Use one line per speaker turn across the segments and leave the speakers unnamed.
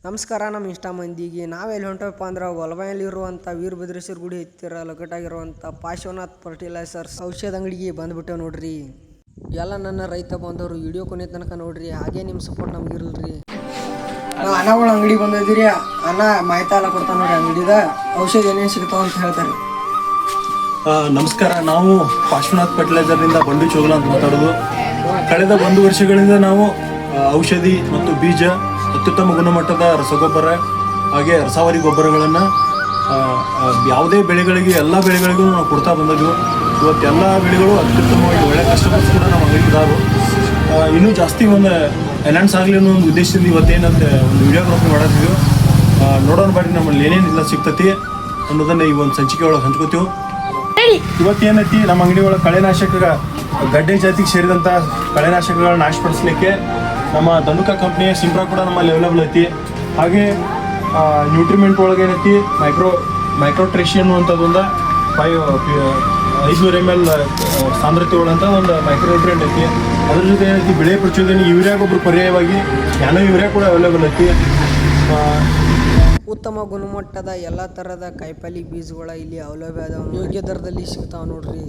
ನಮಸ್ಕಾರ. ನಮ್ಮ ಇಷ್ಟ ಮಂದಿಗೆ ನಾವೆಲ್ಲಿ ಹೊಂಟಪ್ಪ ಅಂದ್ರೆ ಹೊಲಬಾಯಲ್ಲಿರುವಂಥ ವೀರಭದ್ರೇಶ್ವರ ಗುಡಿ ಹತ್ತಿರ ಲೊಕೇಟಾಗಿರುವಂಥ ಪಾರ್ಶ್ವನಾಥ್ ಫರ್ಟಿಲೈಸರ್ಸ್ ಔಷಧ ಅಂಗಡಿಗೆ ಬಂದುಬಿಟ್ಟೆ ನೋಡ್ರಿ. ಎಲ್ಲ ನನ್ನ ರೈತ ಬಂದವರು ವಿಡಿಯೋ ಕೊನೆ ತನಕ ನೋಡ್ರಿ, ಹಾಗೆ ನಿಮ್ಮ ಸಪೋರ್ಟ್ ನಮ್ಗೆ ಇರಲ್ರಿ. ನಾವು ಅನ್ನಗಳ ಅಂಗಡಿ ಬಂದಿದ್ದೀರಿ. ಅನ್ನ ಮಾಹಿತಿ ಎಲ್ಲ ಕೊಡ್ತಾನೆ ನೋಡ್ರಿ. ಅಂಗಡಿದ ಔಷಧ ಏನೇನು ಸಿಗ್ತಾವ ಅಂತ ಹೇಳ್ತಾರೆ.
ನಮಸ್ಕಾರ. ನಾವು ಪಾರ್ಶ್ವನಾಥ್ ಫರ್ಟಿಲೈಸರ್ನಿಂದ ಬಂಡು ಚೋಗಲ ಅಂತ ಮಾತಾಡೋದು. ಕಳೆದ 1 ವರ್ಷಗಳಿಂದ ನಾವು ಔಷಧಿ ಮತ್ತು ಬೀಜ, ಅತ್ಯುತ್ತಮ ಗುಣಮಟ್ಟದ ರಸಗೊಬ್ಬರ ಹಾಗೆ ರಸಾವರಿ ಗೊಬ್ಬರಗಳನ್ನು ಯಾವುದೇ ಬೆಳೆಗಳಿಗೆ ಎಲ್ಲ ಬೆಳೆಗಳಿಗೂ ನಾವು ಕೊಡ್ತಾ ಬಂದಿದ್ವು. ಇವತ್ತೆಲ್ಲ ಬೆಳೆಗಳು ಅತ್ಯುತ್ತಮವಾಗಿ ಒಳ್ಳೆ ಕಸ್ಟಮರ್ಸ್ ಕೂಡ ನಮ್ಮ ಅಂಗಡಿದಾರು. ಇನ್ನೂ ಜಾಸ್ತಿ ಒಂದು ಎನ್ಹಾನ್ಸ್ ಆಗಲಿ ಅನ್ನೋ ಒಂದು ಉದ್ದೇಶದಿಂದ ಇವತ್ತೇನಂತ ಒಂದು ವಿಡಿಯೋಗ್ರಾಫಿ ಮಾಡತ್ತಿದ್ವಿ. ನೋಡೋಣ ಬಾರಿ ನಮ್ಮಲ್ಲಿ ಏನೇನಿಲ್ಲ ಸಿಗ್ತತಿ ಅನ್ನೋದನ್ನ ಈ ಒಂದು ಸಂಚಿಕೆ ಒಳಗೆ ಹಂಚ್ಕೋತೀವಿ. ಇವತ್ತೇನೈತಿ, ನಮ್ಮ ಅಂಗಡಿ ಒಳಗೆ ಕಳೆನಾಶಕ ಗಡ್ಡೆ ಜಾತಿಗೆ ಸೇರಿದಂಥ ಕಳೆನಾಶಕಗಳನ್ನ ನಾಶಪಡಿಸಲಿಕ್ಕೆ ನಮ್ಮ ಧನುಕಾ ಕಂಪ್ನಿಯ ಸಿಂಪ್ರಾ ಕೂಡ ನಮ್ಮಲ್ಲಿ ಅವೈಲೇಬಲ್ ಐತಿ. ಹಾಗೆ ನ್ಯೂಟ್ರಿಮೆಂಟ್ ಒಳಗೆ ಏನೈತಿ ಮೈಕ್ರೋಟ್ರೇಷಿಯನ್ ಅನ್ನುವಂಥದ್ದೊಂದು 500 ml ಸಾಂದ್ರತೆ ಒಳಂತ ಒಂದು ಮೈಕ್ರೋನ್ಯೂಟ್ರಿಯೆಂಟ್ ಐತಿ. ಅದ್ರ ಜೊತೆ ಏನೈತಿ, ಬೆಳೆ ಪ್ರಚೋದನೆ ಯೂರಿಯಾ ಗೊಬ್ಬರ ಪರ್ಯಾಯವಾಗಿ ನ್ಯಾನೋ ಯೂರಿಯಾ ಕೂಡ ಅವೈಲೇಬಲ್ ಐತಿ.
ಉತ್ತಮ ಗುಣಮಟ್ಟದ ಎಲ್ಲ ಥರದ ಕಾಯಿಪಲ್ಲೆ ಬೀಜಗಳ ಇಲ್ಲಿ ಅವೈಲೇಬಲ್ ಅದಾವ, ಯೋಗ್ಯ ದರದಲ್ಲಿ ಸಿಗ್ತಾವ ನೋಡ್ರಿ.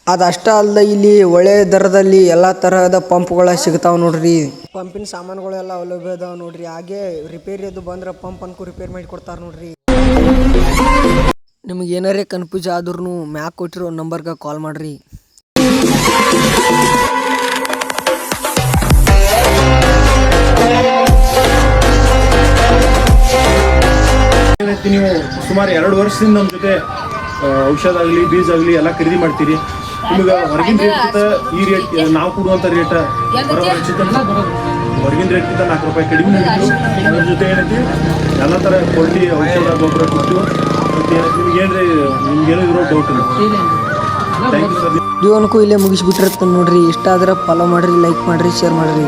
ಅದಷ್ಟೇ ಅಲ್ಲದೆ ಇಲ್ಲಿ ಒಳ್ಳೆ ದರದಲ್ಲಿ ಎಲ್ಲ ತರಹದ ಪಂಪ್ಗಳ ಸಿಗ್ತಾವ ನೋಡ್ರಿ. ಪಂಪಿನ ಸಾಮಾನುಗಳೆಲ್ಲ ಅವೈಲೇಬಲ್ ಅದಾವ ನೋಡ್ರಿ. ಹಾಗೆ ರಿಪೇರಿ ಅದು ಬಂದ್ರೆ ಪಂಪ್ ಅನ್ಕೂ ರಿಪೇರ್ ಮಾಡಿ ಕೊಡ್ತಾರೆ ನೋಡ್ರಿ. ನಿಮ್ಗೆ ಏನಾರೇ ಕನ್ಫ್ಯೂಸ್ ಆದ್ರೂ ಮ್ಯಾಕ್ ಕೊಟ್ಟಿರೋ ನಂಬರ್ಗೆ ಕಾಲ್ ಮಾಡ್ರಿ.
ನೀವು ಸುಮಾರು 2 ವರ್ಷದಿಂದ ನಮ್ಮ ಜೊತೆ ಔಷಧ ಆಗಲಿ ಬೀಜ ಆಗಲಿ ಎಲ್ಲ ಖರೀದಿ ಮಾಡ್ತೀರಿ. ನಿಮಗೆ ಹೊರಗಿನ ರೇಟ್ಗಿಂತ ಈ ರೇಟ್, ನಾವು ಕೊಡುವಂಥ ರೇಟ್ ಹೊರಗಿನ ರೇಟ್ಗಿಂತ 4 ರೂಪಾಯಿ ಕಡಿಮೆ ನೀಡಿದ್ರು. ಅದ್ರ ಜೊತೆ ಏನೈತಿ, ಎಲ್ಲ ಥರ ಕ್ವಾಲಿಟಿ ಔಷಧ ಗೊಬ್ಬರ ಕೊಟ್ಟು ನಿಮ್ಗೇನೋ ಇರೋ ಡೌಟ್ ಇಲ್ಲ. Thank you sir.
ವಿಡಿಯೋನಕ್ಕೂ ಇಲ್ಲೇ ಮುಗಿಸ್ಬಿಟ್ಟಿರ್ತಾನೆ ನೋಡ್ರಿ. ಇಷ್ಟ ಆದ್ರೆ ಫಾಲೋ ಮಾಡಿರಿ, ಲೈಕ್ ಮಾಡಿರಿ, ಶೇರ್ ಮಾಡಿರಿ.